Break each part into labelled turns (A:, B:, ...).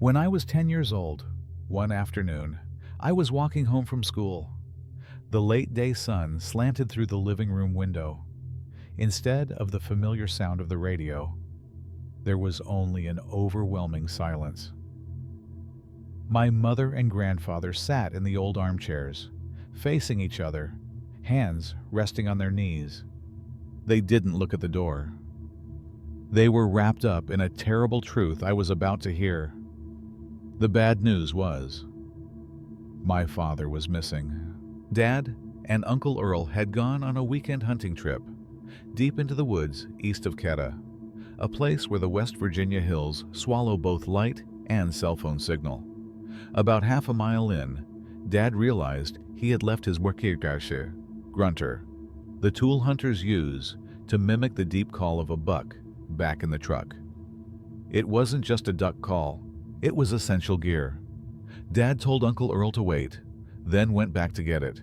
A: When I was 10 years old, one afternoon, I was walking home from school. The late-day sun slanted through the living room window. Instead of the familiar sound of the radio, there was only an overwhelming silence. My mother and grandfather sat in the old armchairs, facing each other, hands resting on their knees. They didn't look at the door. They were wrapped up in a terrible truth I was about to hear. The bad news was, my father was missing. Dad and Uncle Earl had gone on a weekend hunting trip, deep into the woods east of Quetta, a place where the West Virginia hills swallow both light and cell phone signal. About half a mile in, Dad realized he had left his wakirkashe, grunter, the tool hunters use to mimic the deep call of a buck, back in the truck. It wasn't just a duck call, it was essential gear. Dad told Uncle Earl to wait, then went back to get it.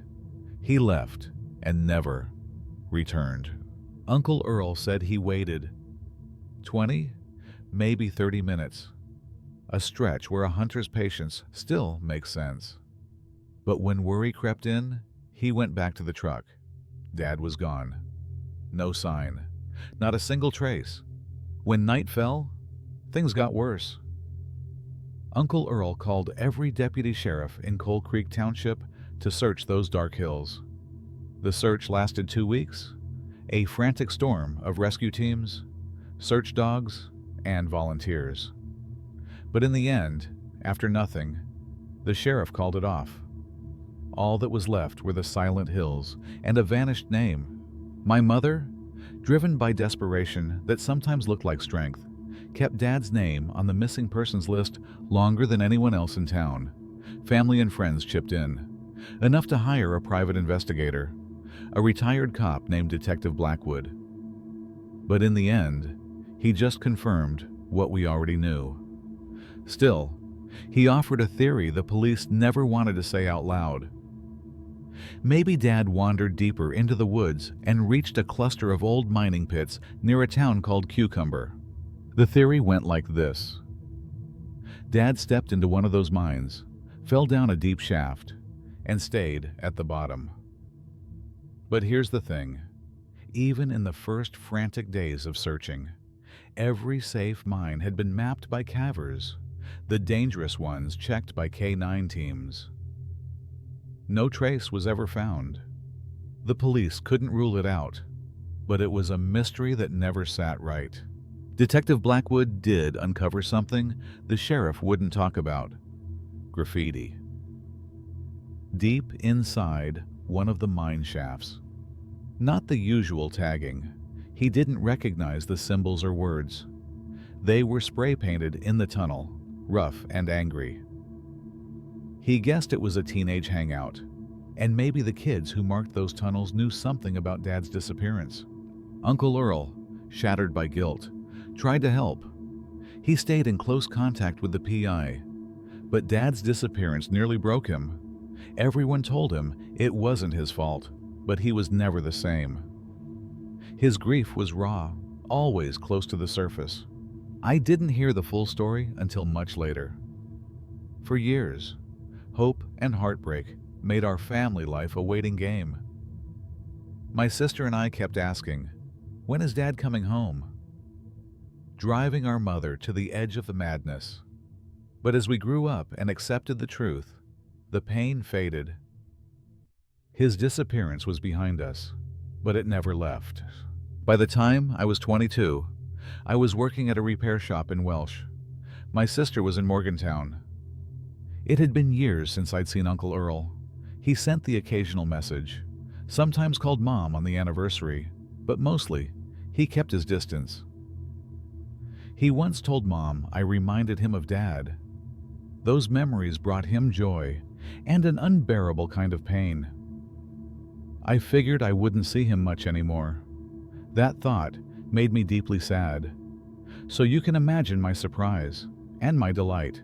A: He left and never returned. Uncle Earl said he waited 20, maybe 30 minutes. A stretch where a hunter's patience still makes sense. But when worry crept in, he went back to the truck. Dad was gone. No sign. Not a single trace. When night fell, things got worse. Uncle Earl called every deputy sheriff in Coal Creek Township to search those dark hills. The search lasted 2 weeks, a frantic storm of rescue teams, search dogs, and volunteers. But in the end, after nothing, the sheriff called it off. All that was left were the silent hills and a vanished name. My mother, driven by desperation that sometimes looked like strength, kept Dad's name on the missing persons list longer than anyone else in town. Family and friends chipped in, enough to hire a private investigator, a retired cop named Detective Blackwood. But in the end, he just confirmed what we already knew. Still, he offered a theory the police never wanted to say out loud. Maybe Dad wandered deeper into the woods and reached a cluster of old mining pits near a town called Cucumber. The theory went like this. Dad stepped into one of those mines, fell down a deep shaft, and stayed at the bottom. But here's the thing. Even in the first frantic days of searching, every safe mine had been mapped by cavers, the dangerous ones checked by K-9 teams. No trace was ever found. The police couldn't rule it out, but it was a mystery that never sat right. Detective Blackwood did uncover something the sheriff wouldn't talk about: graffiti. Deep inside one of the mine shafts. Not the usual tagging. He didn't recognize the symbols or words. They were spray painted in the tunnel, rough and angry. He guessed it was a teenage hangout, and maybe the kids who marked those tunnels knew something about Dad's disappearance. Uncle Earl, shattered by guilt, tried to help. He stayed in close contact with the PI, but Dad's disappearance nearly broke him. Everyone told him it wasn't his fault, but he was never the same. His grief was raw, always close to the surface. I didn't hear the full story until much later. For years, hope and heartbreak made our family life a waiting game. My sister and I kept asking, when is Dad coming home? Driving our mother to the edge of the madness. But as we grew up and accepted the truth, the pain faded. His disappearance was behind us, but it never left. By the time I was 22, I was working at a repair shop in Welsh. My sister was in Morgantown. It had been years since I'd seen Uncle Earl. He sent the occasional message, sometimes called Mom on the anniversary, but mostly, he kept his distance. He once told Mom I reminded him of Dad. Those memories brought him joy and an unbearable kind of pain. I figured I wouldn't see him much anymore. That thought made me deeply sad. So you can imagine my surprise and my delight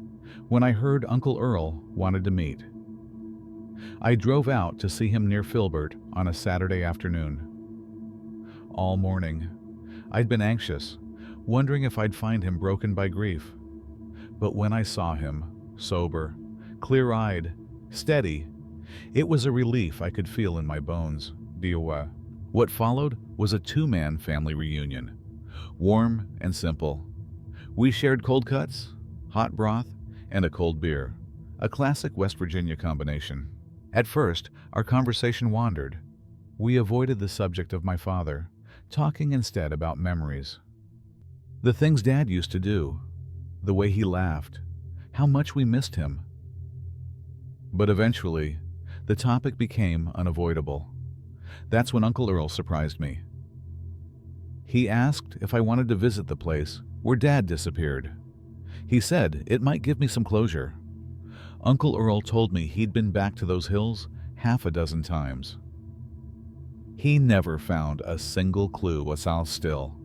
A: when I heard Uncle Earl wanted to meet. I drove out to see him near Filbert on a Saturday afternoon. All morning, I'd been anxious, wondering if I'd find him broken by grief. But when I saw him, sober, clear-eyed, steady, it was a relief I could feel in my bones. What followed was a two-man family reunion, warm and simple. We shared cold cuts, hot broth, and a cold beer, a classic West Virginia combination. At first, our conversation wandered. We avoided the subject of my father, talking instead about memories. The things Dad used to do, the way he laughed, how much we missed him. But eventually, the topic became unavoidable. That's when Uncle Earl surprised me. He asked if I wanted to visit the place where Dad disappeared. He said it might give me some closure. Uncle Earl told me he'd been back to those hills half a dozen times. He never found a single clue was all still.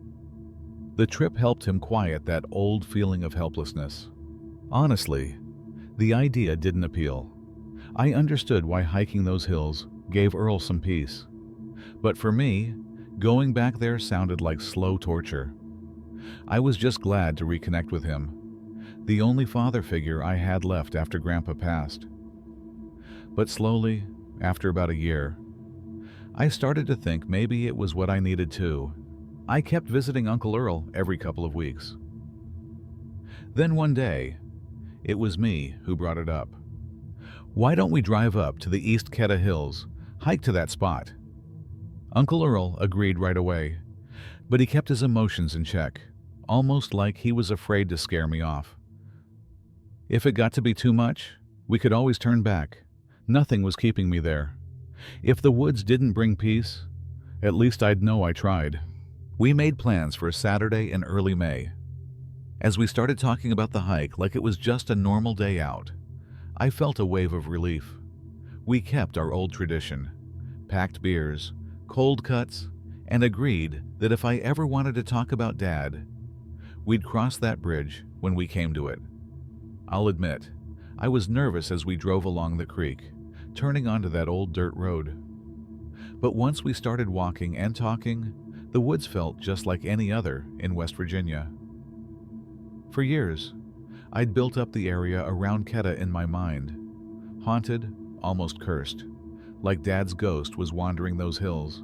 A: The trip helped him quiet that old feeling of helplessness. Honestly, the idea didn't appeal. I understood why hiking those hills gave Earl some peace. But for me, going back there sounded like slow torture. I was just glad to reconnect with him, the only father figure I had left after Grandpa passed. But slowly, after about a year, I started to think maybe it was what I needed too. I kept visiting Uncle Earl every couple of weeks. Then one day, it was me who brought it up. Why don't we drive up to the East Quetta Hills, hike to that spot? Uncle Earl agreed right away, but he kept his emotions in check, almost like he was afraid to scare me off. If it got to be too much, we could always turn back. Nothing was keeping me there. If the woods didn't bring peace, at least I'd know I tried. We made plans for a Saturday in early May. As we started talking about the hike like it was just a normal day out, I felt a wave of relief. We kept our old tradition, packed beers, cold cuts, and agreed that if I ever wanted to talk about Dad, we'd cross that bridge when we came to it. I'll admit, I was nervous as we drove along the creek, turning onto that old dirt road. But once we started walking and talking, the woods felt just like any other in West Virginia. For years, I'd built up the area around Quetta in my mind, haunted, almost cursed, like Dad's ghost was wandering those hills.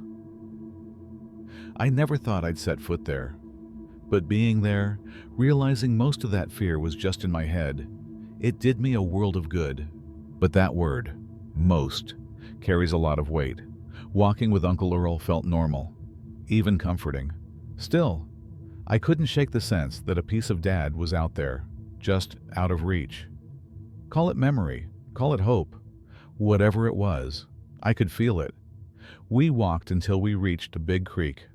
A: I never thought I'd set foot there, but being there, realizing most of that fear was just in my head, it did me a world of good. But that word, most, carries a lot of weight. Walking with Uncle Earl felt normal, even comforting. Still, I couldn't shake the sense that a piece of Dad was out there, just out of reach. Call it memory, call it hope. Whatever it was, I could feel it. We walked until we reached a big creek,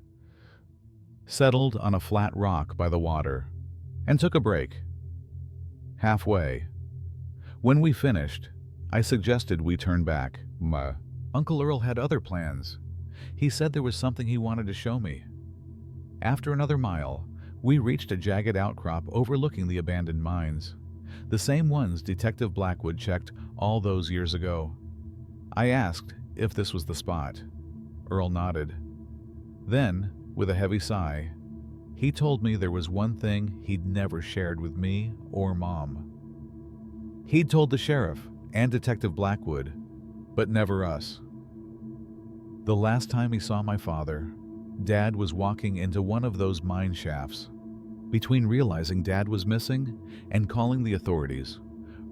A: settled on a flat rock by the water, and took a break. Halfway, when we finished, I suggested we turn back. Uncle Earl had other plans. He said there was something he wanted to show me. After another mile, we reached a jagged outcrop overlooking the abandoned mines, the same ones Detective Blackwood checked all those years ago. I asked if this was the spot. Earl nodded. Then, with a heavy sigh, he told me there was one thing he'd never shared with me or Mom. He'd told the sheriff and Detective Blackwood, but never us. The last time he saw my father, Dad was walking into one of those mine shafts. Between realizing Dad was missing and calling the authorities,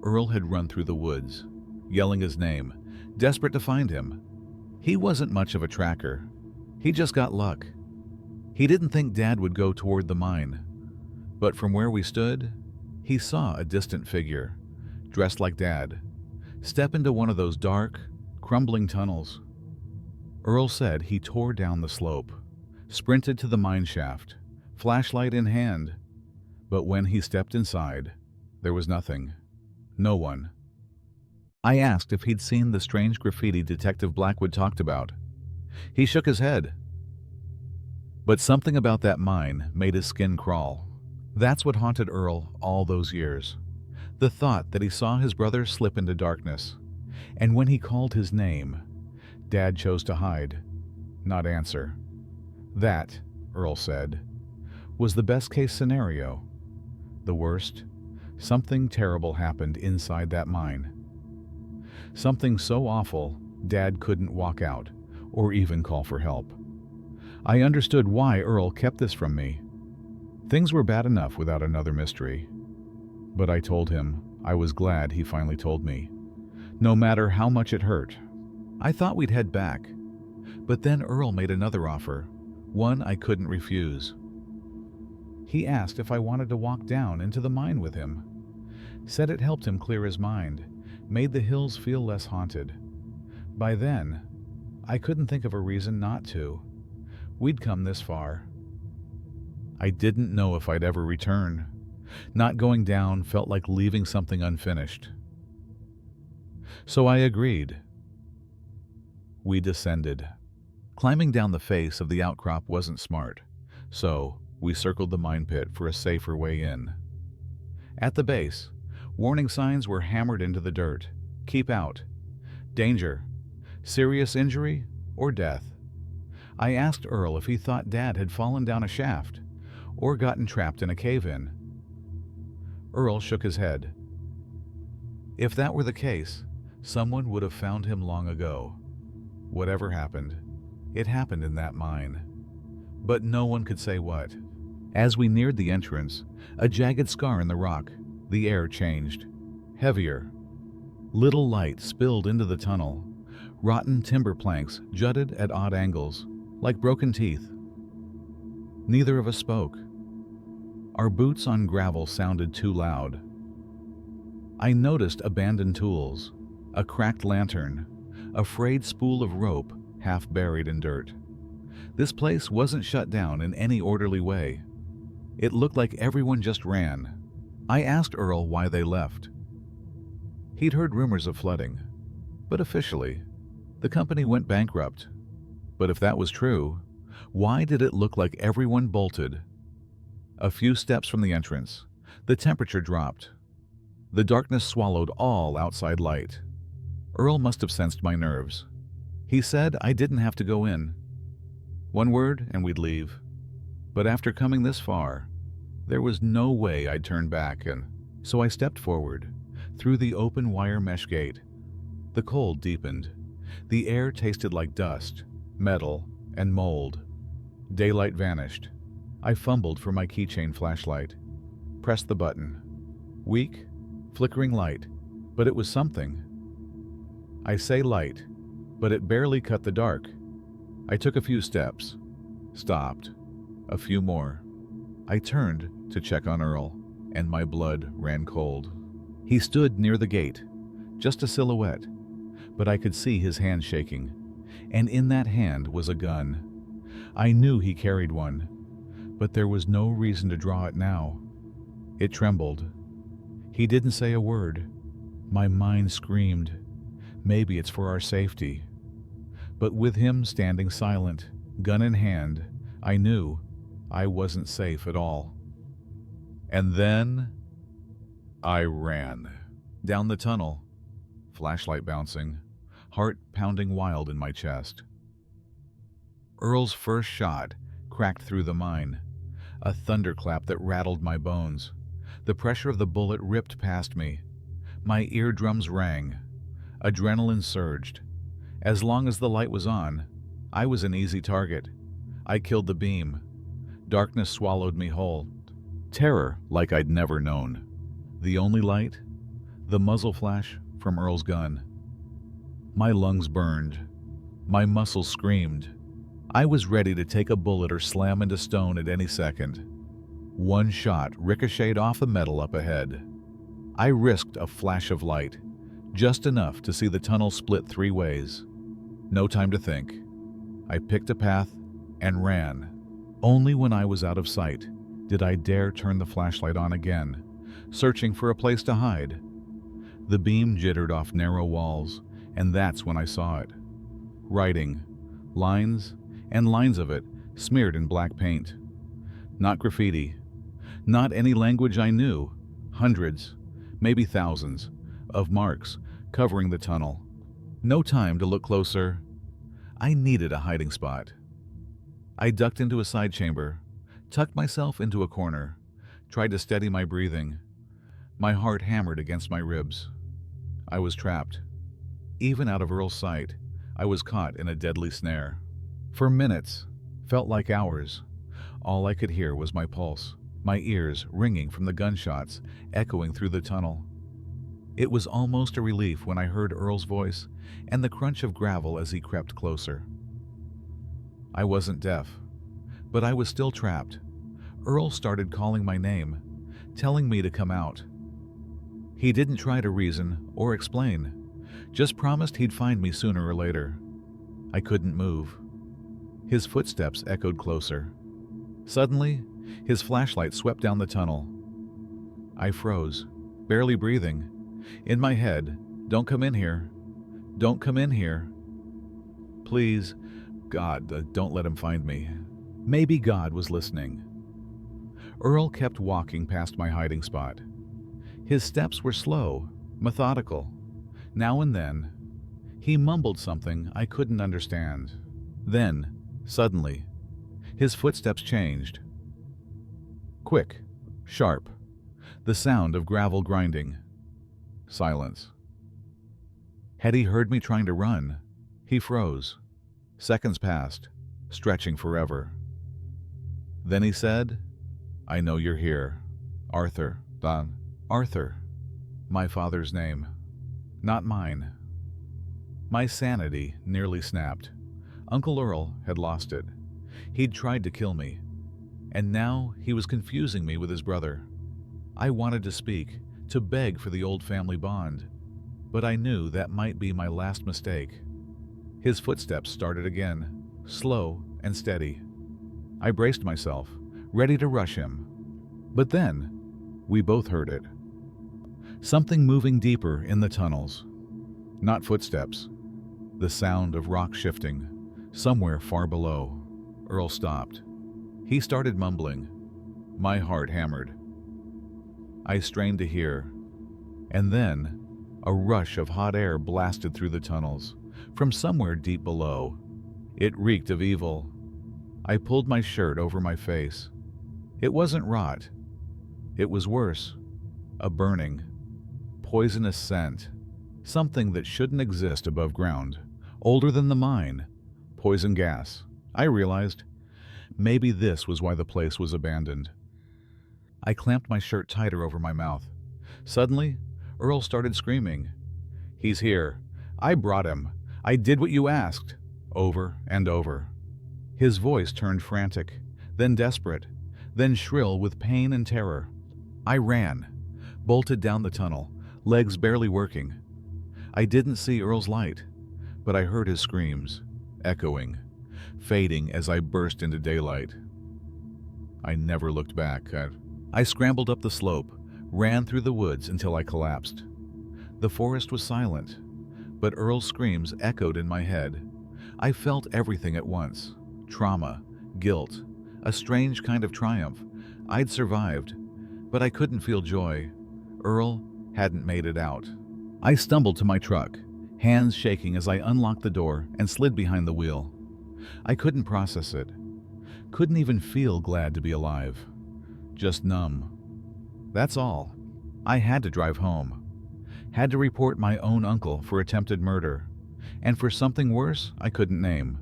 A: Earl had run through the woods, yelling his name, desperate to find him. He wasn't much of a tracker. He just got luck. He didn't think Dad would go toward the mine, but from where we stood, he saw a distant figure, dressed like Dad, step into one of those dark, crumbling tunnels. Earl said he tore down the slope, sprinted to the mine shaft, flashlight in hand, but when he stepped inside, there was nothing. No one. I asked if he'd seen the strange graffiti Detective Blackwood talked about. He shook his head. But something about that mine made his skin crawl. That's what haunted Earl all those years. The thought that he saw his brother slip into darkness, and when he called his name, Dad chose to hide, not answer. That, Earl said, was the best-case scenario. The worst, Something terrible happened inside that mine. Something so awful, Dad couldn't walk out or even call for help. I understood why Earl kept this from me. Things were bad enough without another mystery. But I told him I was glad he finally told me, no matter how much it hurt. I thought we'd head back, but then Earl made another offer, one I couldn't refuse. He asked if I wanted to walk down into the mine with him. Said it helped him clear his mind, made the hills feel less haunted. By then, I couldn't think of a reason not to. We'd come this far. I didn't know if I'd ever return. Not going down felt like leaving something unfinished. So I agreed. We descended. Climbing down the face of the outcrop wasn't smart, so we circled the mine pit for a safer way in. At the base, warning signs were hammered into the dirt. Keep out. Danger. Serious injury or death. I asked Earl if he thought Dad had fallen down a shaft or gotten trapped in a cave-in. Earl shook his head. If that were the case, someone would have found him long ago. Whatever happened, it happened in that mine. But no one could say what. As we neared the entrance, a jagged scar in the rock, the air changed. Heavier. Little light spilled into the tunnel. Rotten timber planks jutted at odd angles, like broken teeth. Neither of us spoke. Our boots on gravel sounded too loud. I noticed abandoned tools, a cracked lantern, a frayed spool of rope half buried in dirt. This place wasn't shut down in any orderly way. It looked like everyone just ran. I asked Earl why they left. He'd heard rumors of flooding, but officially, the company went bankrupt. But if that was true, why did it look like everyone bolted? A few steps from the entrance, the temperature dropped. The darkness swallowed all outside light. Earl must have sensed my nerves. He said I didn't have to go in. One word and we'd leave. But after coming this far, there was no way I'd turn back, and so I stepped forward, through the open wire mesh gate. The cold deepened. The air tasted like dust, metal, and mold. Daylight vanished. I fumbled for my keychain flashlight, pressed the button. Weak, flickering light, but it was something. I say light, but it barely cut the dark. I took a few steps, stopped, a few more. I turned to check on Earl, and my blood ran cold. He stood near the gate, just a silhouette, but I could see his hand shaking, and in that hand was a gun. I knew he carried one, but there was no reason to draw it now. It trembled. He didn't say a word. My mind screamed, maybe it's for our safety. But with him standing silent, gun in hand, I knew I wasn't safe at all. And then I ran down the tunnel, flashlight bouncing, heart pounding wild in my chest. Earl's first shot cracked through the mine, a thunderclap that rattled my bones. The pressure of the bullet ripped past me. My eardrums rang. Adrenaline surged. As long as the light was on, I was an easy target. I killed the beam. Darkness swallowed me whole. Terror like I'd never known. The only light? The muzzle flash from Earl's gun. My lungs burned. My muscles screamed. I was ready to take a bullet or slam into stone at any second. One shot ricocheted off the metal up ahead. I risked a flash of light, just enough to see the tunnel split 3 ways. No time to think. I picked a path and ran. Only when I was out of sight did I dare turn the flashlight on again, searching for a place to hide. The beam jittered off narrow walls, and that's when I saw it. Writing, lines and lines of it smeared in black paint. Not graffiti, not any language I knew. Hundreds, maybe thousands, of marks covering the tunnel. No time to look closer. I needed a hiding spot. I ducked into a side chamber, tucked myself into a corner, tried to steady my breathing. My heart hammered against my ribs. I was trapped. Even out of Earl's sight, I was caught in a deadly snare. For minutes, felt like hours, all I could hear was my pulse, my ears ringing from the gunshots echoing through the tunnel. It was almost a relief when I heard Earl's voice and the crunch of gravel as he crept closer. I wasn't deaf, but I was still trapped. Earl started calling my name, telling me to come out. He didn't try to reason or explain, just promised he'd find me sooner or later. I couldn't move. His footsteps echoed closer. Suddenly, his flashlight swept down the tunnel. I froze, barely breathing. In my head, "Don't come in here. Don't come in here. Please, God, don't let him find me." Maybe God was listening. Earl kept walking past my hiding spot. His steps were slow, methodical. Now and then, he mumbled something I couldn't understand. Then, suddenly, his footsteps changed. Quick, sharp, the sound of gravel grinding. Silence. Had he heard me trying to run? He froze. Seconds passed, stretching forever. Then he said, "I know you're here. Arthur, Don. Arthur. My father's name. Not mine." My sanity nearly snapped. Uncle Earl had lost it. He'd tried to kill me, and now he was confusing me with his brother. I wanted to speak, to beg for the old family bond, but I knew that might be my last mistake. His footsteps started again, slow and steady. I braced myself, ready to rush him. But then, we both heard it. Something moving deeper in the tunnels. Not footsteps. The sound of rock shifting, somewhere far below. Earl stopped. He started mumbling. My heart hammered. I strained to hear. And then, a rush of hot air blasted through the tunnels, from somewhere deep below. It reeked of evil. I pulled my shirt over my face. It wasn't rot. It was worse. A burning, poisonous scent. Something that shouldn't exist above ground. Older than the mine. Poison gas. I realized. Maybe this was why the place was abandoned. I clamped my shirt tighter over my mouth. Suddenly, Earl started screaming. "He's here. I brought him. I did what you asked." Over and over. His voice turned frantic, then desperate, then shrill with pain and terror. I ran, bolted down the tunnel, legs barely working. I didn't see Earl's light, but I heard his screams, echoing, fading as I burst into daylight. I never looked back. I scrambled up the slope, ran through the woods until I collapsed. The forest was silent, but Earl's screams echoed in my head. I felt everything at once. Trauma, guilt, a strange kind of triumph. I'd survived, but I couldn't feel joy. Earl hadn't made it out. I stumbled to my truck, hands shaking as I unlocked the door and slid behind the wheel. I couldn't process it. Couldn't even feel glad to be alive. Just numb. That's all. I had to drive home. Had to report my own uncle for attempted murder, and for something worse I couldn't name.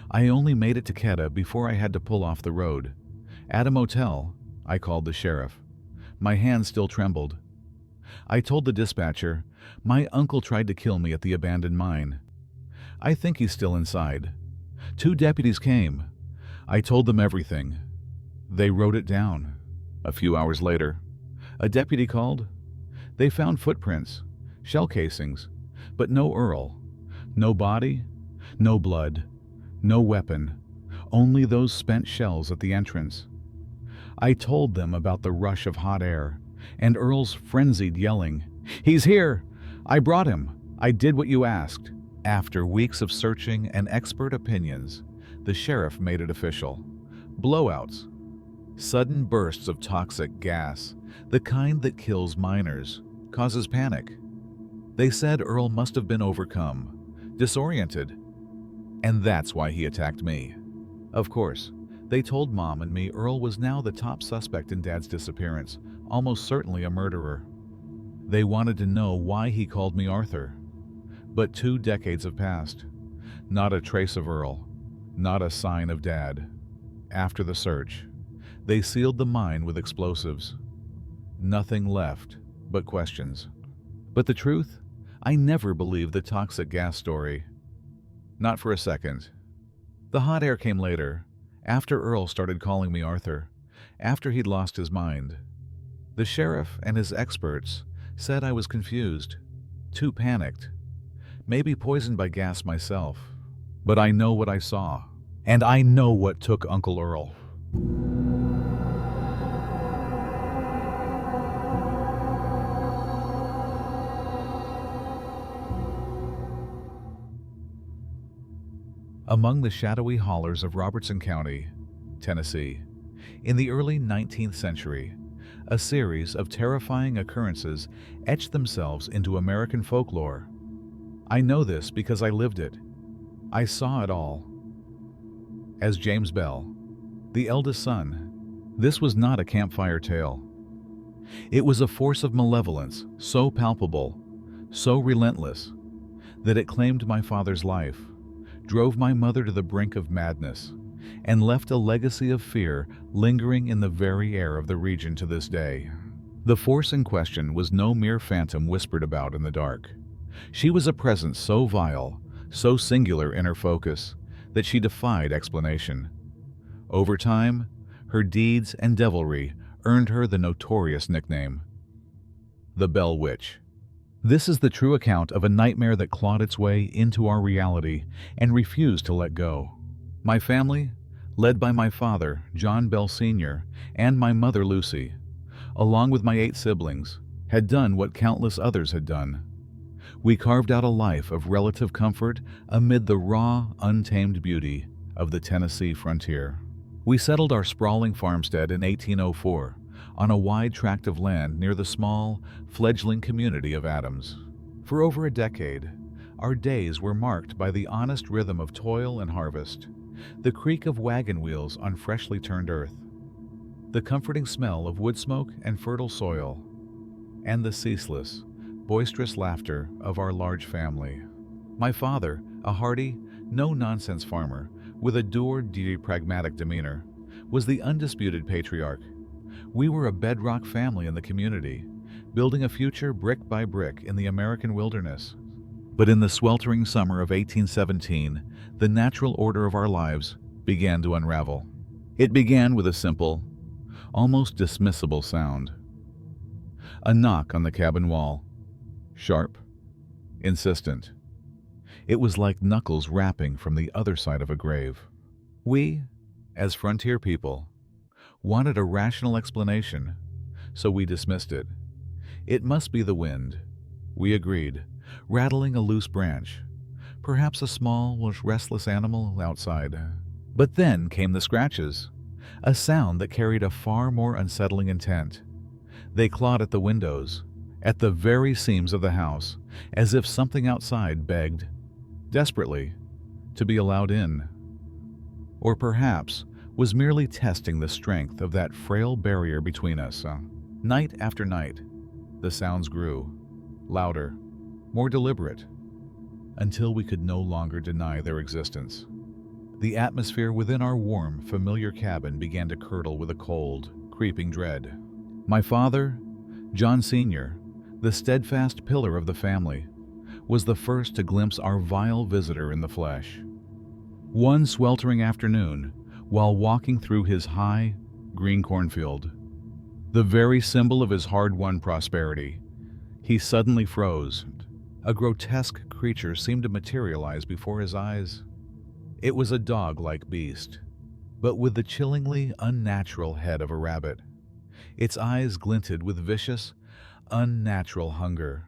A: I only made it to Quetta before I had to pull off the road. At a motel, I called the sheriff. My hands still trembled. I told the dispatcher, "My uncle tried to kill me at the abandoned mine. I think he's still inside." 2 deputies came. I told them everything. They wrote it down. A few hours later, a deputy called. They found footprints, shell casings, but no Earl. No body, no blood, no weapon, only those spent shells at the entrance. I told them about the rush of hot air and Earl's frenzied yelling, "He's here! I brought him! I did what you asked!" After weeks of searching and expert opinions, the sheriff made it official. Blowouts. Sudden bursts of toxic gas, the kind that kills miners, causes panic. They said Earl must have been overcome, disoriented, and that's why he attacked me. Of course, they told Mom and me Earl was now the top suspect in Dad's disappearance, almost certainly a murderer. They wanted to know why he called me Arthur. But 2 decades have passed. Not a trace of Earl, not a sign of Dad. After the search, they sealed the mine with explosives. Nothing left but questions. But the truth? I never believed the toxic gas story. Not for a second. The hot air came later, after Earl started calling me Arthur, after he'd lost his mind. The sheriff and his experts said I was confused, too panicked, maybe poisoned by gas myself. But I know what I saw, and I know what took Uncle Earl. Among the shadowy hollers of Robertson County, Tennessee, in the early 19th century, a series of terrifying occurrences etched themselves into American folklore. I know this because I lived it. I saw it all. As James Bell, the eldest son, this was not a campfire tale. It was a force of malevolence so palpable, so relentless, that it claimed my father's life, drove my mother to the brink of madness, and left a legacy of fear lingering in the very air of the region to this day. The force in question was no mere phantom whispered about in the dark. She was a presence so vile, so singular in her focus, that she defied explanation. Over time, her deeds and devilry earned her the notorious nickname, the Bell Witch. This is the true account of a nightmare that clawed its way into our reality and refused to let go. My family, led by my father, John Bell Sr., and my mother, Lucy, along with my 8 siblings, had done what countless others had done. We carved out a life of relative comfort amid the raw, untamed beauty of the Tennessee frontier. We settled our sprawling farmstead in 1804 on a wide tract of land near the small, fledgling community of Adams. For over a decade, our days were marked by the honest rhythm of toil and harvest, the creak of wagon wheels on freshly turned earth, the comforting smell of wood smoke and fertile soil, and the ceaseless, boisterous laughter of our large family. My father, a hearty, no-nonsense farmer with a do-or-die pragmatic demeanor, was the undisputed patriarch. We were a bedrock family in the community, building a future brick by brick in the American wilderness. But in the sweltering summer of 1817, the natural order of our lives began to unravel. It began with a simple, almost dismissible sound. A knock on the cabin wall. Sharp, insistent. It was like knuckles rapping from the other side of a grave. We, as frontier people, wanted a rational explanation, so we dismissed it. It must be the wind, we agreed, rattling a loose branch, perhaps a small, restless animal outside. But then came the scratches, a sound that carried a far more unsettling intent. They clawed at the windows, at the very seams of the house, as if something outside begged, desperately, to be allowed in. Or perhaps was merely testing the strength of that frail barrier between us. Night after night, the sounds grew, louder, more deliberate, until we could no longer deny their existence. The atmosphere within our warm, familiar cabin began to curdle with a cold, creeping dread. My father, John Sr., the steadfast pillar of the family, was the first to glimpse our vile visitor in the flesh. One sweltering afternoon, while walking through his high, green cornfield, the very symbol of his hard-won prosperity, he suddenly froze. A grotesque creature seemed to materialize before his eyes. It was a dog-like beast, but with the chillingly unnatural head of a rabbit. Its eyes glinted with vicious, unnatural hunger,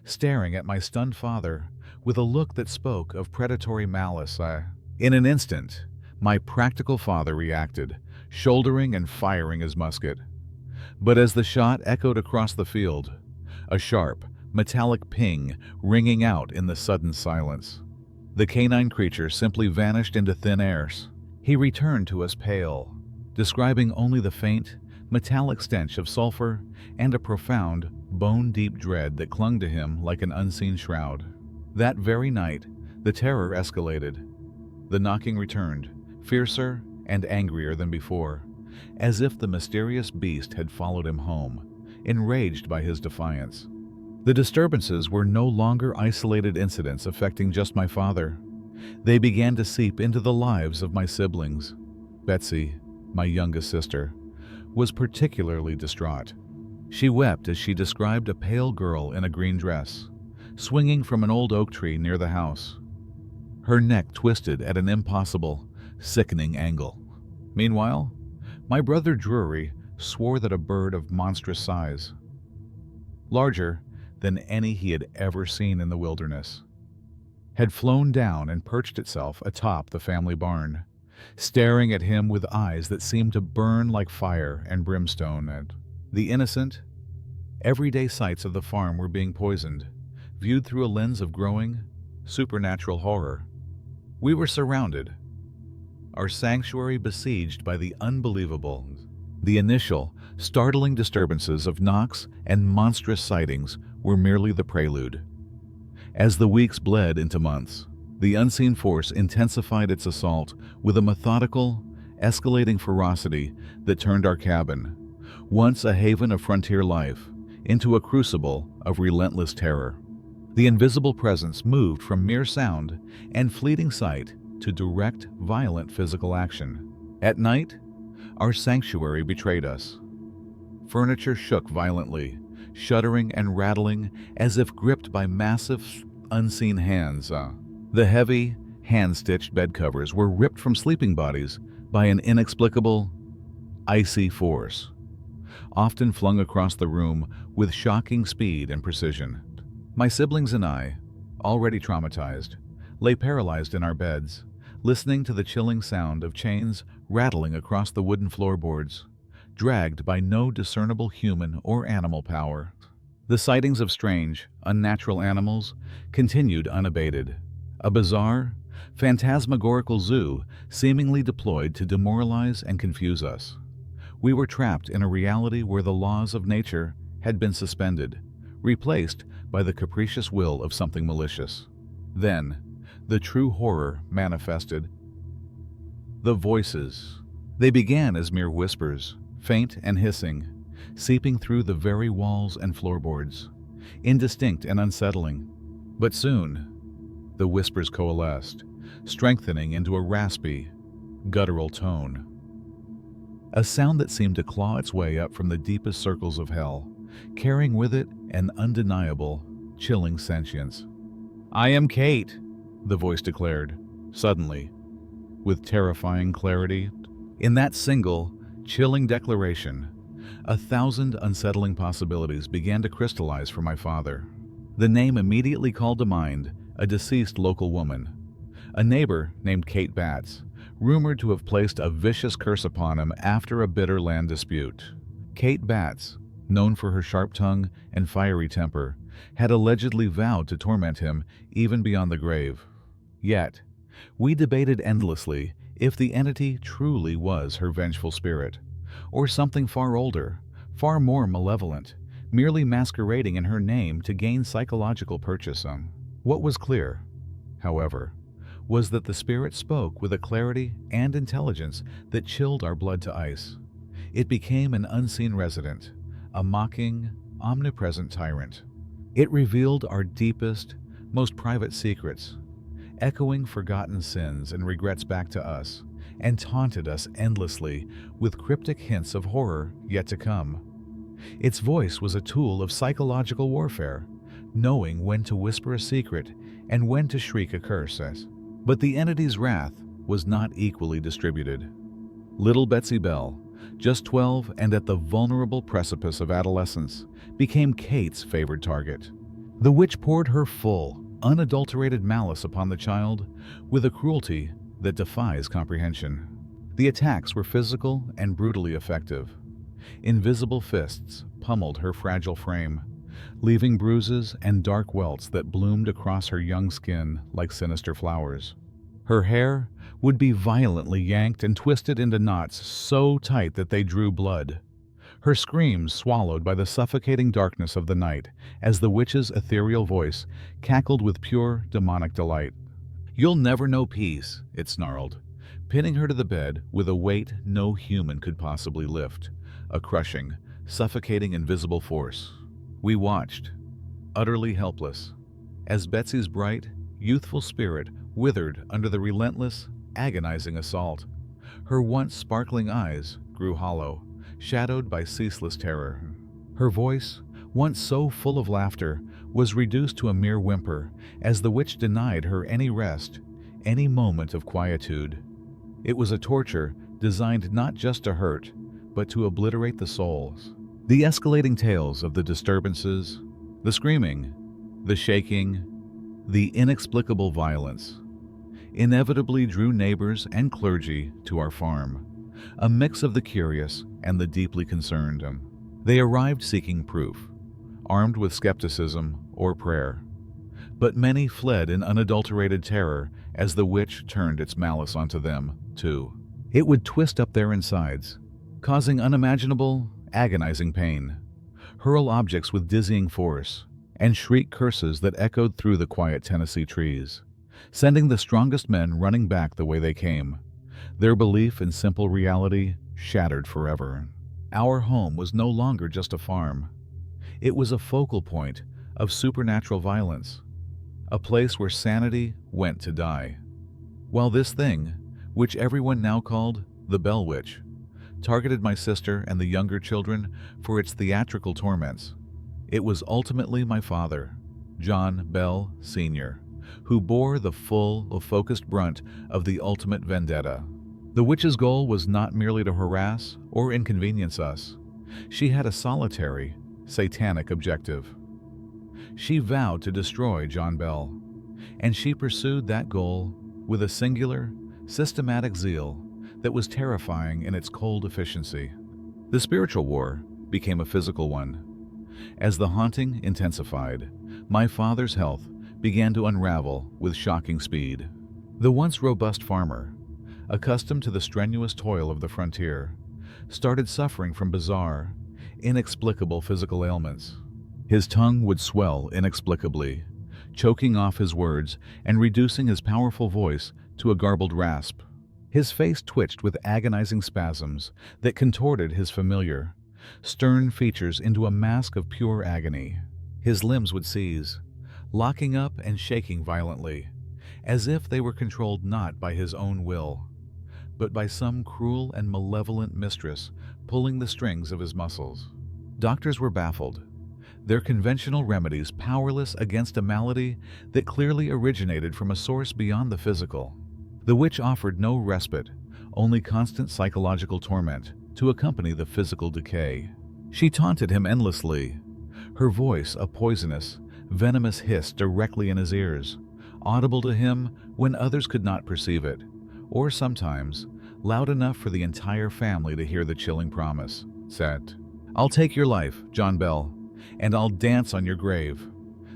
A: staring at my stunned father with a look that spoke of predatory malice. In an instant, my practical father reacted, shouldering and firing his musket. But as the shot echoed across the field, a sharp, metallic ping ringing out in the sudden silence, the canine creature simply vanished into thin air. He returned to us pale, describing only the faint, metallic stench of sulfur, and a profound, bone-deep dread that clung to him like an unseen shroud. That very night, the terror escalated. The knocking returned, fiercer and angrier than before, as if the mysterious beast had followed him home, enraged by his defiance. The disturbances were no longer isolated incidents affecting just my father. They began to seep into the lives of my siblings. Betsy, my youngest sister, was particularly distraught. She wept as she described a pale girl in a green dress, swinging from an old oak tree near the house. Her neck twisted at an impossible, sickening angle. Meanwhile, my brother Drury swore that a bird of monstrous size, larger than any he had ever seen in the wilderness, had flown down and perched itself atop the family barn, staring at him with eyes that seemed to burn like fire and brimstone. And the innocent, everyday sights of the farm were being poisoned, viewed through a lens of growing, supernatural horror. We were surrounded, our sanctuary besieged by the unbelievable. The initial, startling disturbances of knocks and monstrous sightings were merely the prelude. As the weeks bled into months, the unseen force intensified its assault with a methodical, escalating ferocity that turned our cabin, once a haven of frontier life, into a crucible of relentless terror. The invisible presence moved from mere sound and fleeting sight to direct, violent physical action. At night, our sanctuary betrayed us. Furniture shook violently, shuddering and rattling as if gripped by massive, unseen hands. The heavy, hand-stitched bed covers were ripped from sleeping bodies by an inexplicable, icy force, often flung across the room with shocking speed and precision. My siblings and I, already traumatized, lay paralyzed in our beds, listening to the chilling sound of chains rattling across the wooden floorboards, dragged by no discernible human or animal power. The sightings of strange, unnatural animals continued unabated, a bizarre, phantasmagorical zoo seemingly deployed to demoralize and confuse us. We were trapped in a reality where the laws of nature had been suspended, replaced by the capricious will of something malicious. Then, the true horror manifested. The voices. They began as mere whispers, faint and hissing, seeping through the very walls and floorboards, indistinct and unsettling. But soon, the whispers coalesced, strengthening into a raspy, guttural tone. A sound that seemed to claw its way up from the deepest circles of hell, carrying with it an undeniable, chilling sentience. "I am Kate," the voice declared, suddenly, with terrifying clarity. In that single, chilling declaration, 1,000 unsettling possibilities began to crystallize for my father. The name immediately called to mind a deceased local woman, a neighbor named Kate Batts, rumored to have placed a vicious curse upon him after a bitter land dispute. Kate Batts, known for her sharp tongue and fiery temper, had allegedly vowed to torment him even beyond the grave. Yet, we debated endlessly if the entity truly was her vengeful spirit, or something far older, far more malevolent, merely masquerading in her name to gain psychological purchase. What was clear, however, was that the spirit spoke with a clarity and intelligence that chilled our blood to ice. It became an unseen resident, a mocking, omnipresent tyrant. It revealed our deepest, most private secrets, echoing forgotten sins and regrets back to us, and taunted us endlessly with cryptic hints of horror yet to come. Its voice was a tool of psychological warfare, knowing when to whisper a secret and when to shriek a curse. But the entity's wrath was not equally distributed. Little Betsy Bell, just 12 and at the vulnerable precipice of adolescence, became Kate's favored target. The witch poured her full, unadulterated malice upon the child with a cruelty that defies comprehension. The attacks were physical and brutally effective. Invisible fists pummeled her fragile frame, leaving bruises and dark welts that bloomed across her young skin like sinister flowers. Her hair would be violently yanked and twisted into knots so tight that they drew blood. her screams swallowed by the suffocating darkness of the night as the witch's ethereal voice cackled with pure demonic delight. "You'll never know peace," it snarled, pinning her to the bed with a weight no human could possibly lift, a crushing, suffocating invisible force. We watched, utterly helpless, as Betsy's bright, youthful spirit withered under the relentless, agonizing assault. Her once sparkling eyes grew hollow, shadowed by ceaseless terror. Her voice, once so full of laughter, was reduced to a mere whimper as the witch denied her any rest, any moment of quietude. It was a torture designed not just to hurt, but to obliterate the souls. The escalating tales of the disturbances, the screaming, the shaking, the inexplicable violence, inevitably drew neighbors and clergy to our farm, a mix of the curious and the deeply concerned. They arrived seeking proof, armed with skepticism or prayer. But many fled in unadulterated terror as the witch turned its malice onto them, too. It would twist up their insides, causing unimaginable, agonizing pain, hurl objects with dizzying force, and shriek curses that echoed through the quiet Tennessee trees, sending the strongest men running back the way they came, their belief in simple reality shattered forever. Our home was no longer just a farm. It was a focal point of supernatural violence, a place where sanity went to die. While this thing, which everyone now called the Bell Witch, targeted my sister and the younger children for its theatrical torments, it was ultimately my father, John Bell Sr., who bore the full, focused brunt of the ultimate vendetta. The witch's goal was not merely to harass or inconvenience us. She had a solitary, satanic objective. She vowed to destroy John Bell, and she pursued that goal with a singular, systematic zeal that was terrifying in its cold efficiency. The spiritual war became a physical one. As the haunting intensified, my father's health began to unravel with shocking speed. The once robust farmer, accustomed to the strenuous toil of the frontier, started suffering from bizarre, inexplicable physical ailments. His tongue would swell inexplicably, choking off his words and reducing his powerful voice to a garbled rasp. His face twitched with agonizing spasms that contorted his familiar, stern features into a mask of pure agony. His limbs would seize, locking up and shaking violently, as if they were controlled not by his own will, but by some cruel and malevolent mistress pulling the strings of his muscles. Doctors were baffled, their conventional remedies powerless against a malady that clearly originated from a source beyond the physical. The witch offered no respite, only constant psychological torment to accompany the physical decay. She taunted him endlessly, her voice a poisonous, venomous hiss directly in his ears, audible to him when others could not perceive it, or sometimes loud enough for the entire family to hear the chilling promise, said, "I'll take your life, John Bell, and I'll dance on your grave."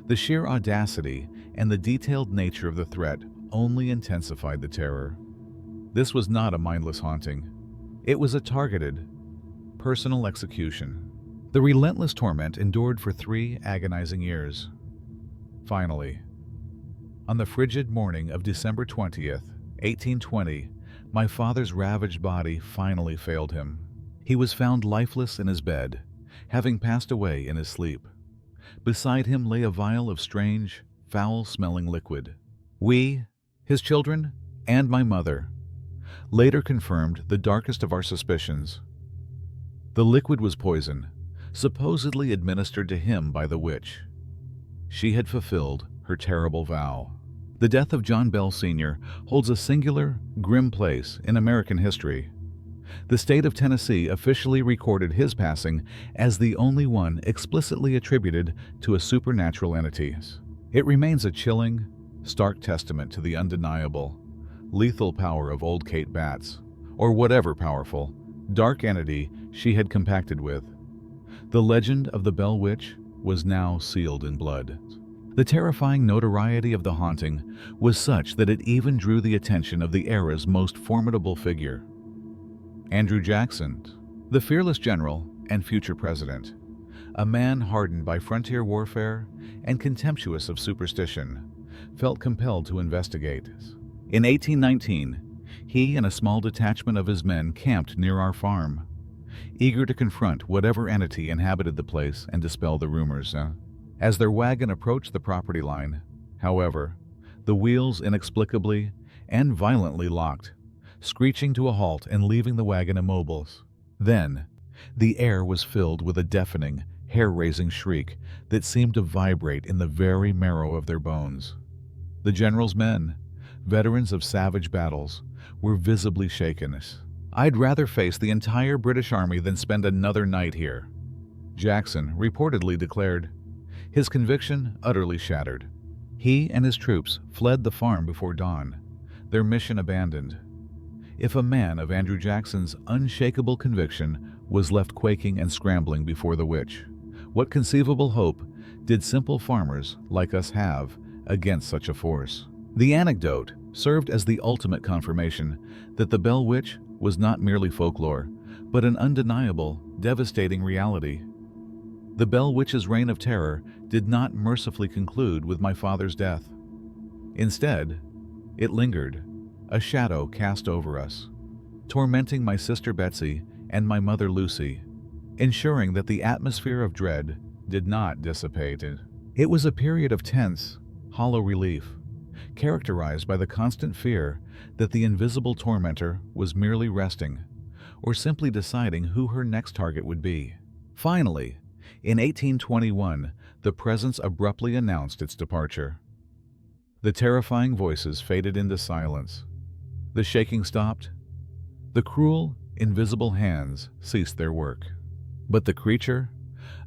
A: The sheer audacity and the detailed nature of the threat only intensified the terror. This was not a mindless haunting. It was a targeted, personal execution. The relentless torment endured for 3 agonizing years. Finally, on the frigid morning of December 20th, 1820, my father's ravaged body finally failed him. He was found lifeless in his bed, having passed away in his sleep. Beside him lay a vial of strange, foul-smelling liquid. We, his children, and my mother, later confirmed the darkest of our suspicions. The liquid was poison, supposedly administered to him by the witch. She had fulfilled her terrible vow. The death of John Bell Sr. holds a singular, grim place in American history. The state of Tennessee officially recorded his passing as the only one explicitly attributed to a supernatural entity. It remains a chilling, stark testament to the undeniable, lethal power of old Kate Batts, or whatever powerful, dark entity she had compacted with. The legend of the Bell Witch was now sealed in blood. The terrifying notoriety of the haunting was such that it even drew the attention of the era's most formidable figure. Andrew Jackson, the fearless general and future president, a man hardened by frontier warfare and contemptuous of superstition, felt compelled to investigate. In 1819, he and a small detachment of his men camped near our farm, eager to confront whatever entity inhabited the place and dispel the rumors. As their wagon approached the property line, however, the wheels inexplicably and violently locked, screeching to a halt and leaving the wagon immobile. Then, the air was filled with a deafening, hair-raising shriek that seemed to vibrate in the very marrow of their bones. The general's men, veterans of savage battles, were visibly shaken. "I'd rather face the entire British Army than spend another night here," Jackson reportedly declared, his conviction utterly shattered. He and his troops fled the farm before dawn, their mission abandoned. If a man of Andrew Jackson's unshakable conviction was left quaking and scrambling before the witch, what conceivable hope did simple farmers like us have against such a force? The anecdote served as the ultimate confirmation that the Bell Witch was not merely folklore, but an undeniable, devastating reality. The Bell Witch's reign of terror did not mercifully conclude with my father's death. Instead, it lingered, a shadow cast over us, tormenting my sister Betsy and my mother Lucy, ensuring that the atmosphere of dread did not dissipate. It was a period of tense, hollow relief, characterized by the constant fear that the invisible tormentor was merely resting, or simply deciding who her next target would be. Finally, in 1821, the presence abruptly announced its departure. The terrifying voices faded into silence. The shaking stopped. The cruel, invisible hands ceased their work. But the creature,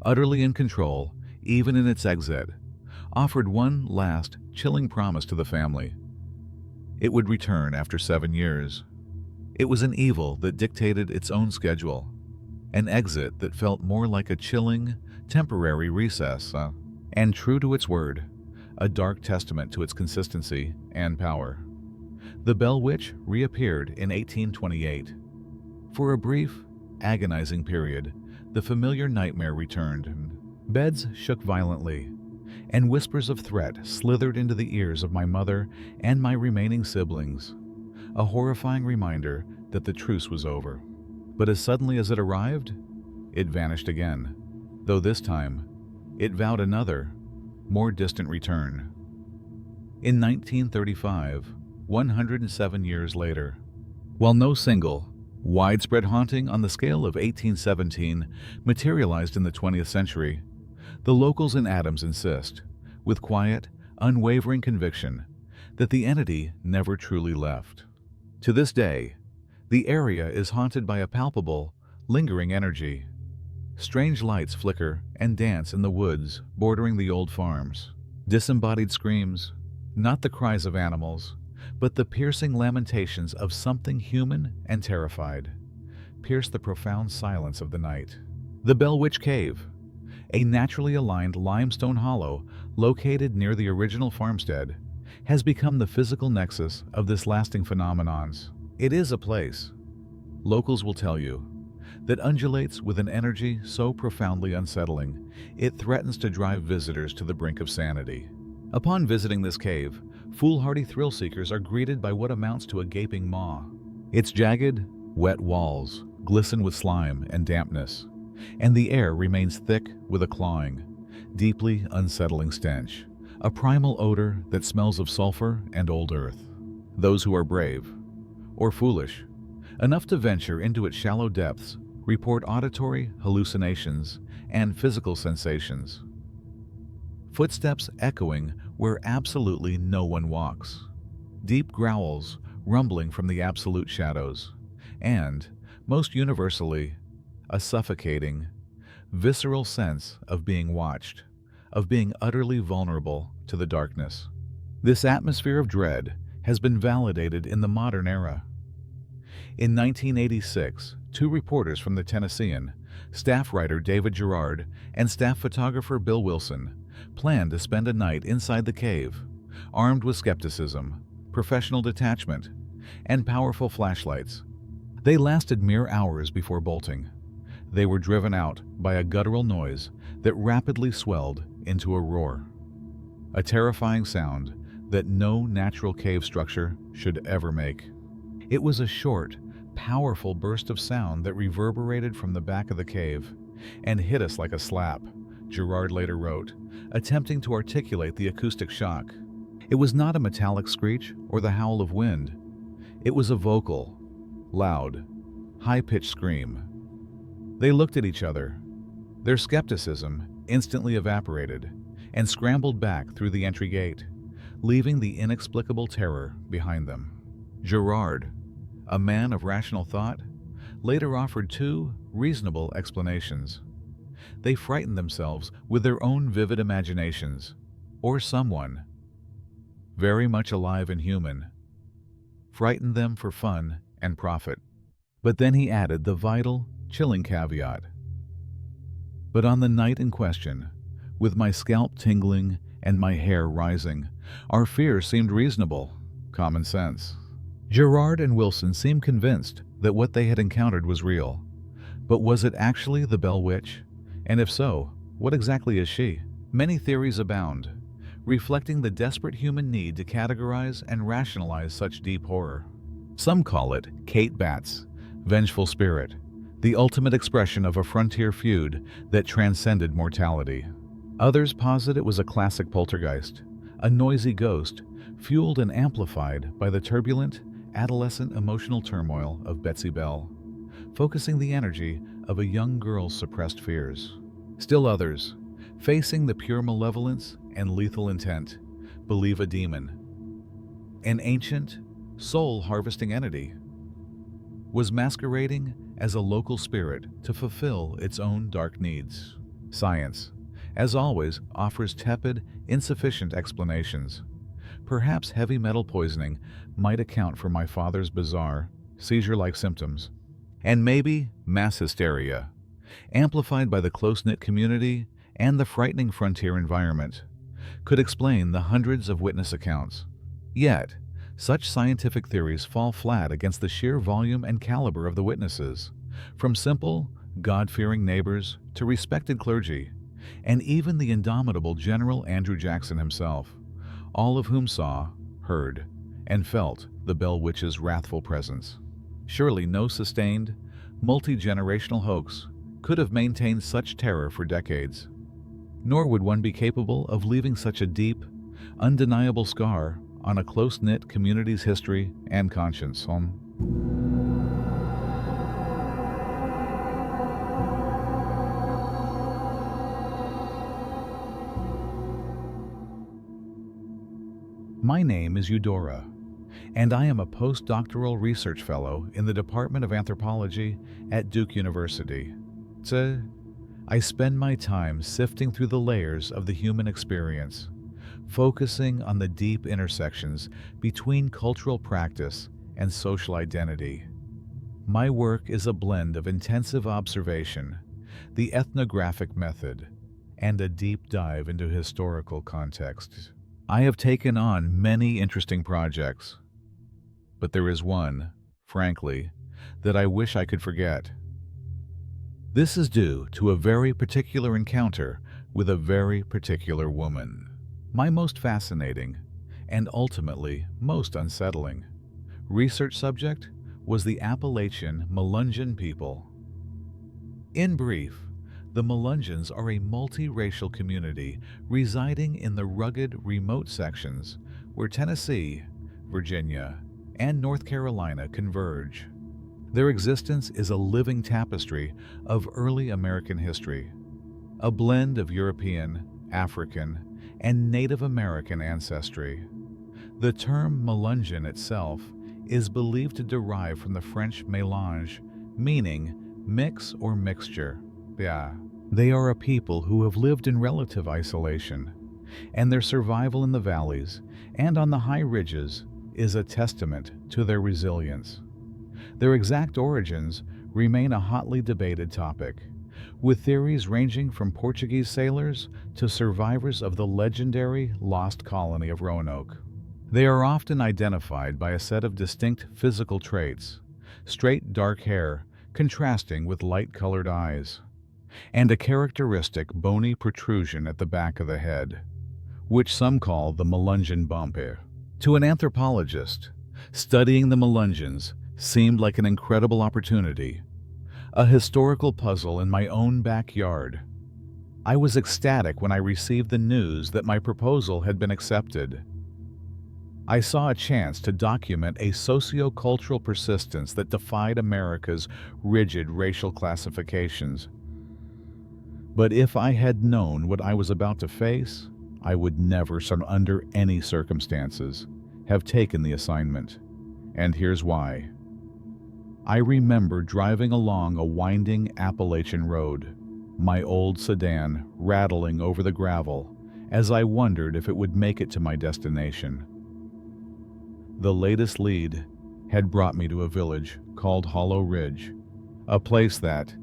A: utterly in control, even in its exit, offered one last, chilling promise to the family. It would return after 7 years. It was an evil that dictated its own schedule, an exit that felt more like a chilling, temporary recess, and true to its word, a dark testament to its consistency and power. The Bell Witch reappeared in 1828. For a brief, agonizing period, the familiar nightmare returned. Beds shook violently, and whispers of threat slithered into the ears of my mother and my remaining siblings, a horrifying reminder that the truce was over. But as suddenly as it arrived, it vanished again, though this time it vowed another, more distant return. In 1935, 107 years later, while no single, widespread haunting on the scale of 1817 materialized in the 20th century, the locals in Adams insist, with quiet, unwavering conviction, that the entity never truly left. To this day, the area is haunted by a palpable, lingering energy. Strange lights flicker and dance in the woods bordering the old farms. Disembodied screams, not the cries of animals, but the piercing lamentations of something human and terrified, pierce the profound silence of the night. The Bell Witch Cave, a naturally aligned limestone hollow located near the original farmstead, has become the physical nexus of this lasting phenomenon. It is a place, locals will tell you, that undulates with an energy so profoundly unsettling, it threatens to drive visitors to the brink of sanity. Upon visiting this cave, foolhardy thrill-seekers are greeted by what amounts to a gaping maw. Its jagged, wet walls glisten with slime and dampness, and the air remains thick with a clawing, deeply unsettling stench, a primal odor that smells of sulfur and old earth. Those who are brave, or foolish, enough to venture into its shallow depths report auditory hallucinations and physical sensations. Footsteps echoing where absolutely no one walks, deep growls rumbling from the absolute shadows, and, most universally, a suffocating, visceral sense of being watched, of being utterly vulnerable to the darkness. This atmosphere of dread has been validated in the modern era. In 1986, two reporters from the Tennessean, staff writer David Gerard and staff photographer Bill Wilson, planned to spend a night inside the cave, armed with skepticism, professional detachment, and powerful flashlights. They lasted mere hours before bolting, They were driven out by a guttural noise that rapidly swelled into a roar, a terrifying sound that no natural cave structure should ever make. It was a short, powerful burst of sound that reverberated from the back of the cave and hit us like a slap, Gerard later wrote, attempting to articulate the acoustic shock. It was not a metallic screech or the howl of wind. It was a vocal, loud, high-pitched scream. They looked at each other. Their skepticism instantly evaporated and scrambled back through the entry gate, leaving the inexplicable terror behind them. Gerard, a man of rational thought, later offered two reasonable explanations. They frightened themselves with their own vivid imaginations, or someone, very much alive and human, frightened them for fun and profit. But then he added the vital, chilling caveat. But on the night in question, with my scalp tingling and my hair rising, our fears seemed reasonable, common sense. Gerard and Wilson seemed convinced that what they had encountered was real. But was it actually the Bell Witch? And if so, what exactly is she? Many theories abound, reflecting the desperate human need to categorize and rationalize such deep horror. Some call it Kate Bat's vengeful spirit, the ultimate expression of a frontier feud that transcended mortality. Others posit it was a classic poltergeist, a noisy ghost, fueled and amplified by the turbulent, adolescent emotional turmoil of Betsy Bell, focusing the energy of a young girl's suppressed fears. Still others, facing the pure malevolence and lethal intent, believe a demon, an ancient, soul-harvesting entity, was masquerading as a local spirit to fulfill its own dark needs. Science, as always, offers tepid, insufficient explanations. Perhaps heavy metal poisoning might account for my father's bizarre, seizure-like symptoms. And maybe mass hysteria, amplified by the close-knit community and the frightening frontier environment, could explain the hundreds of witness accounts. Yet, such scientific theories fall flat against the sheer volume and caliber of the witnesses, from simple, God-fearing neighbors to respected clergy, and even the indomitable General Andrew Jackson himself, all of whom saw, heard, and felt the Bell Witch's wrathful presence. Surely no sustained, multi-generational hoax could have maintained such terror for decades. Nor would one be capable of leaving such a deep, undeniable scar on a close-knit community's history and conscience. My name is Eudora, and I am a postdoctoral research fellow in the Department of Anthropology at Duke University. I spend my time sifting through the layers of the human experience, focusing on the deep intersections between cultural practice and social identity. My work is a blend of intensive observation, the ethnographic method, and a deep dive into historical context. I have taken on many interesting projects, but there is one, frankly, that I wish I could forget. This is due to a very particular encounter with a very particular woman. My most fascinating, and ultimately most unsettling, research subject was the Appalachian Melungeon people. In brief, the Melungeons are a multiracial community residing in the rugged, remote sections where Tennessee, Virginia, and North Carolina converge. Their existence is a living tapestry of early American history, a blend of European, African, and Native American ancestry. The term Melungeon itself is believed to derive from the French mélange, meaning mix or mixture. They are a people who have lived in relative isolation, and their survival in the valleys and on the high ridges is a testament to their resilience. Their exact origins remain a hotly debated topic, with theories ranging from Portuguese sailors to survivors of the legendary lost colony of Roanoke. They are often identified by a set of distinct physical traits: straight dark hair contrasting with light-colored eyes, and a characteristic bony protrusion at the back of the head, which some call the Melungeon bump. To an anthropologist, studying the Melungeons seemed like an incredible opportunity, a historical puzzle in my own backyard. I was ecstatic when I received the news that my proposal had been accepted. I saw a chance to document a socio-cultural persistence that defied America's rigid racial classifications. But if I had known what I was about to face, I would never, under any circumstances, have taken the assignment. And here's why. I remember driving along a winding Appalachian road, my old sedan rattling over the gravel as I wondered if it would make it to my destination. The latest lead had brought me to a village called Hollow Ridge, a place that,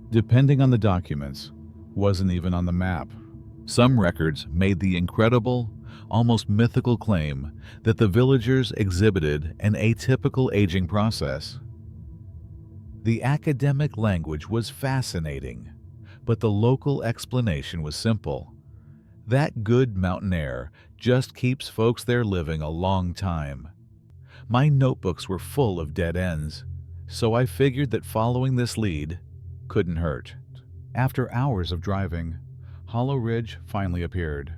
A: depending on the documents, wasn't even on the map. Some records made the incredible, almost mythical claim that the villagers exhibited an atypical aging process. The academic language was fascinating, but the local explanation was simple. That good mountain air just keeps folks there living a long time. My notebooks were full of dead ends, so I figured that following this lead couldn't hurt. After hours of driving, Hollow Ridge finally appeared.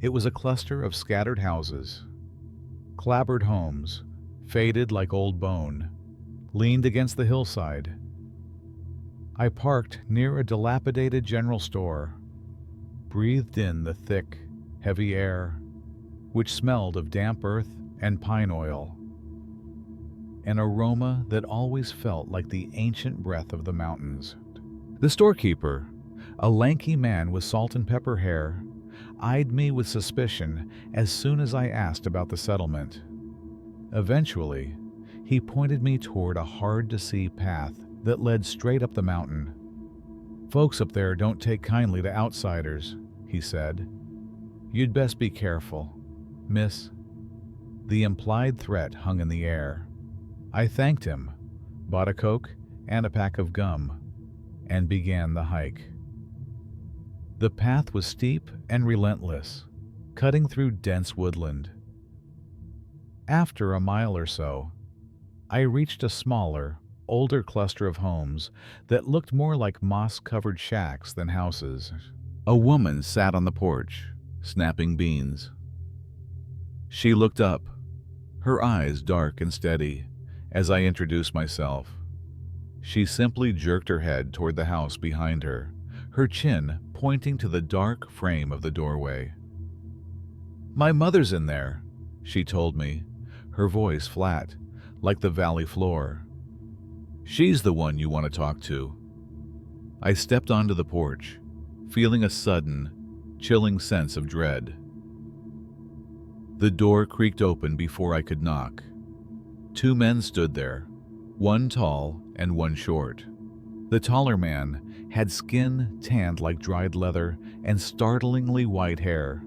A: It was a cluster of scattered houses. Clapboard homes, faded like old bone, leaned against the hillside. I parked near a dilapidated general store, breathed in the thick, heavy air, which smelled of damp earth and pine oil, an aroma that always felt like the ancient breath of the mountains. The storekeeper, a lanky man with salt and pepper hair, eyed me with suspicion as soon as I asked about the settlement. Eventually, he pointed me toward a hard-to-see path that led straight up the mountain. "Folks up there don't take kindly to outsiders," he said. "You'd best be careful, miss." The implied threat hung in the air. I thanked him, bought a Coke and a pack of gum, and began the hike. The path was steep and relentless, cutting through dense woodland. After a mile or so, I reached a smaller, older cluster of homes that looked more like moss-covered shacks than houses. A woman sat on the porch, snapping beans. She looked up, her eyes dark and steady, as I introduced myself. She simply jerked her head toward the house behind her, her chin pointing to the dark frame of the doorway. "My mother's in there," she told me, her voice flat, like the valley floor. "She's the one you want to talk to." I stepped onto the porch, feeling a sudden, chilling sense of dread. The door creaked open before I could knock. Two men stood there, one tall and one short. The taller man had skin tanned like dried leather and startlingly white hair,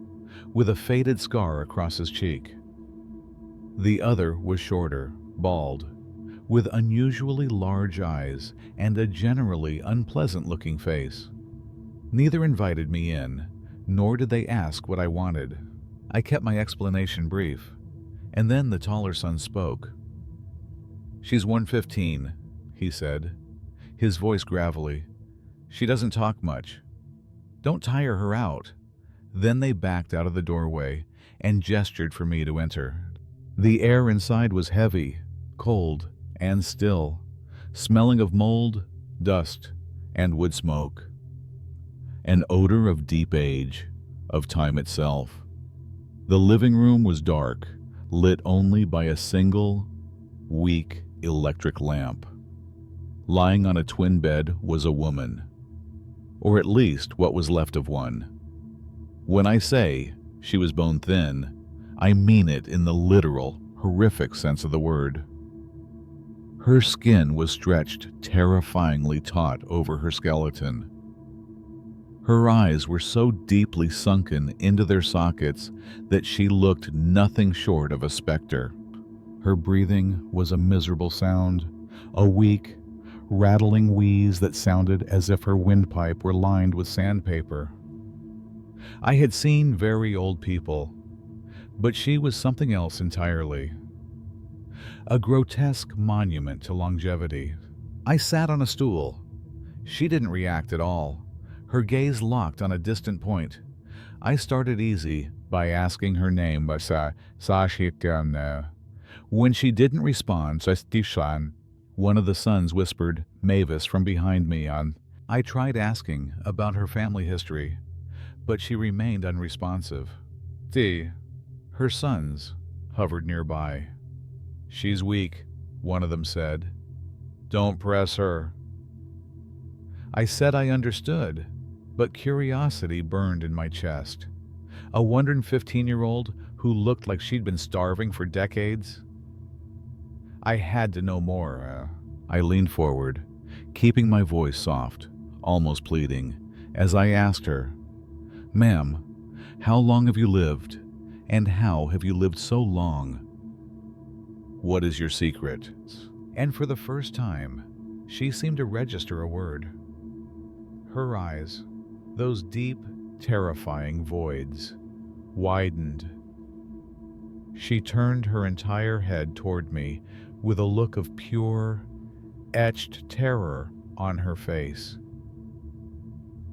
A: with a faded scar across his cheek. The other was shorter, bald, with unusually large eyes and a generally unpleasant-looking face. Neither invited me in, nor did they ask what I wanted. I kept my explanation brief, and then the taller son spoke. "She's 115, he said, his voice gravelly. "She doesn't talk much. Don't tire her out." Then they backed out of the doorway and gestured for me to enter. The air inside was heavy, cold, and still, smelling of mold, dust, and wood smoke. An odor of deep age, of time itself. The living room was dark, lit only by a single, weak electric lamp. Lying on a twin bed was a woman, or at least what was left of one. When I say she was bone thin, I mean it in the literal, horrific sense of the word. Her skin was stretched terrifyingly taut over her skeleton. Her eyes were so deeply sunken into their sockets that she looked nothing short of a specter. Her breathing was a miserable sound, a weak, rattling wheeze that sounded as if her windpipe were lined with sandpaper. I had seen very old people, but she was something else entirely. A grotesque monument to longevity. I sat on a stool. She didn't react at all, her gaze locked on a distant point. I started easy by asking her name by Sashikan. When she didn't respond, Sastishan, one of the sons whispered Mavis from behind me on. I tried asking about her family history, but she remained unresponsive. Her sons hovered nearby. She's weak, one of them said. Don't press her. I said I understood, but curiosity burned in my chest. A 115-year-old who looked like she'd been starving for decades? I had to know more. I leaned forward, keeping my voice soft, almost pleading, as I asked her, Ma'am, how long have you lived? And how have you lived so long? What is your secret? And for the first time, she seemed to register a word. Her eyes, those deep, terrifying voids, widened. She turned her entire head toward me with a look of pure, etched terror on her face.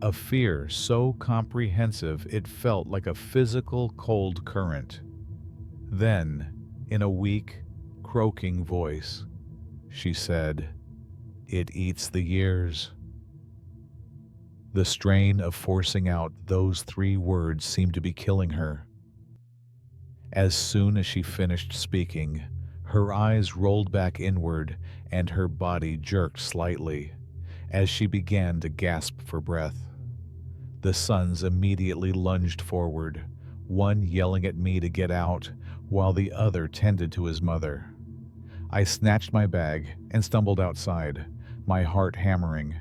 A: A fear so comprehensive it felt like a physical cold current. Then, in a weak, croaking voice, she said, It eats the years. The strain of forcing out those 3 words seemed to be killing her. As soon as she finished speaking, her eyes rolled back inward and her body jerked slightly as she began to gasp for breath. The sons immediately lunged forward, one yelling at me to get out, while the other tended to his mother. I snatched my bag and stumbled outside, my heart hammering,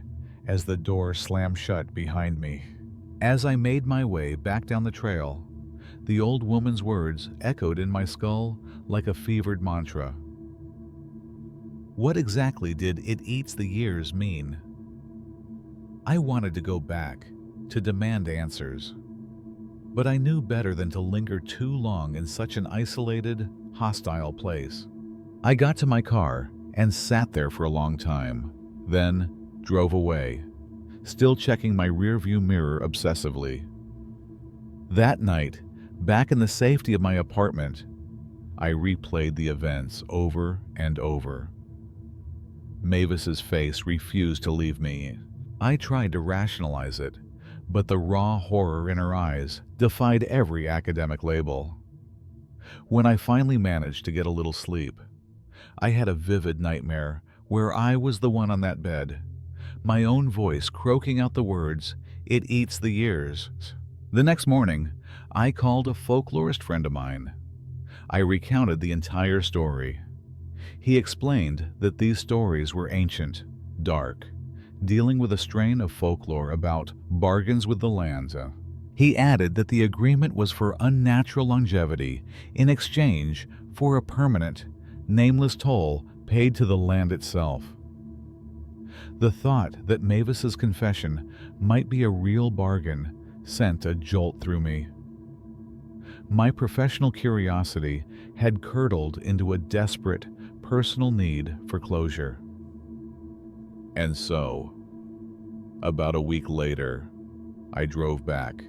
A: as the door slammed shut behind me. As I made my way back down the trail, the old woman's words echoed in my skull like a fevered mantra. What exactly did "it eats the years" mean? I wanted to go back, to demand answers. But I knew better than to linger too long in such an isolated, hostile place. I got to my car and sat there for a long time, then drove away, still checking my rearview mirror obsessively. That night, back in the safety of my apartment, I replayed the events over and over. Mavis's face refused to leave me. I tried to rationalize it, but the raw horror in her eyes defied every academic label. When I finally managed to get a little sleep, I had a vivid nightmare where I was the one on that bed, my own voice croaking out the words, "It eats the years." The next morning, I called a folklorist friend of mine. I recounted the entire story. He explained that these stories were ancient, dark, dealing with a strain of folklore about bargains with the land. He added that the agreement was for unnatural longevity in exchange for a permanent, nameless toll paid to the land itself. The thought that Mavis's confession might be a real bargain sent a jolt through me. My professional curiosity had curdled into a desperate, personal need for closure. And so, about a week later, I drove back.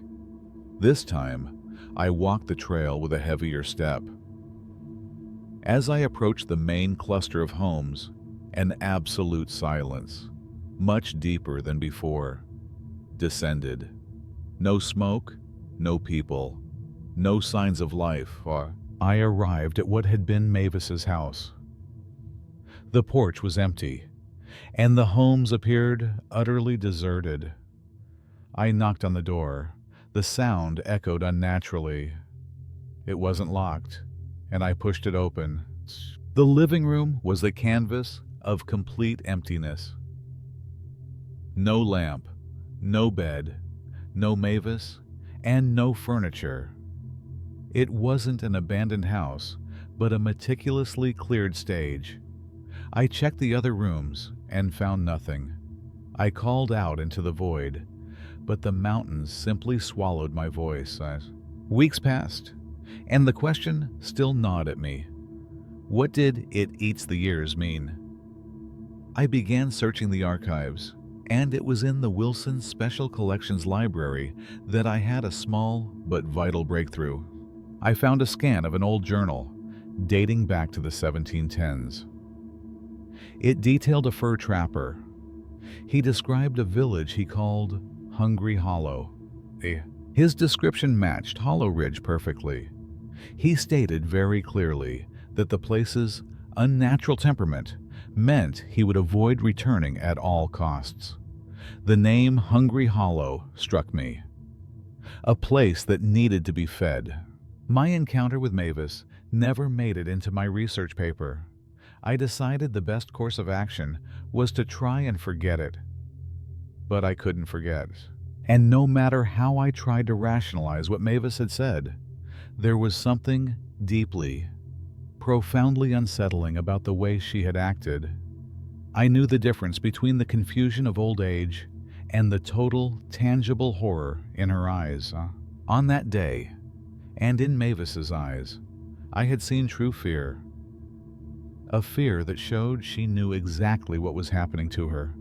A: This time, I walked the trail with a heavier step. As I approached the main cluster of homes, an absolute silence, much deeper than before, descended. No smoke, no people, no signs of life. I arrived at what had been Mavis's house. The porch was empty, and the homes appeared utterly deserted. I knocked on the door. The sound echoed unnaturally. It wasn't locked, and I pushed it open. The living room was the canvas of complete emptiness. No lamp, no bed, no Mavis, and no furniture. It wasn't an abandoned house, but a meticulously cleared stage. I checked the other rooms and found nothing. I called out into the void, but the mountains simply swallowed my voice. Weeks passed, and the question still gnawed at me. What did "it eats the years" mean? I began searching the archives, and it was in the Wilson Special Collections Library that I had a small but vital breakthrough. I found a scan of an old journal dating back to the 1710s. It detailed a fur trapper. He described a village he called Hungry Hollow. His description matched Hollow Ridge perfectly. He stated very clearly that the place's unnatural temperament meant he would avoid returning at all costs. The name Hungry Hollow struck me. A place that needed to be fed. My encounter with Mavis never made it into my research paper. I decided the best course of action was to try and forget it. But I couldn't forget. And no matter how I tried to rationalize what Mavis had said, there was something deeply, profoundly unsettling about the way she had acted. I knew the difference between the confusion of old age and the total, tangible horror in her eyes. On that day, and in Mavis's eyes, I had seen true fear. A fear that showed she knew exactly what was happening to her,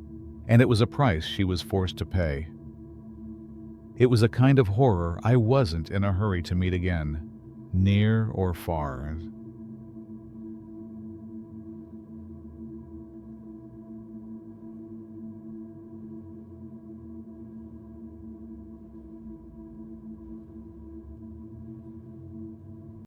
A: and it was a price she was forced to pay. It was a kind of horror I wasn't in a hurry to meet again, near or far.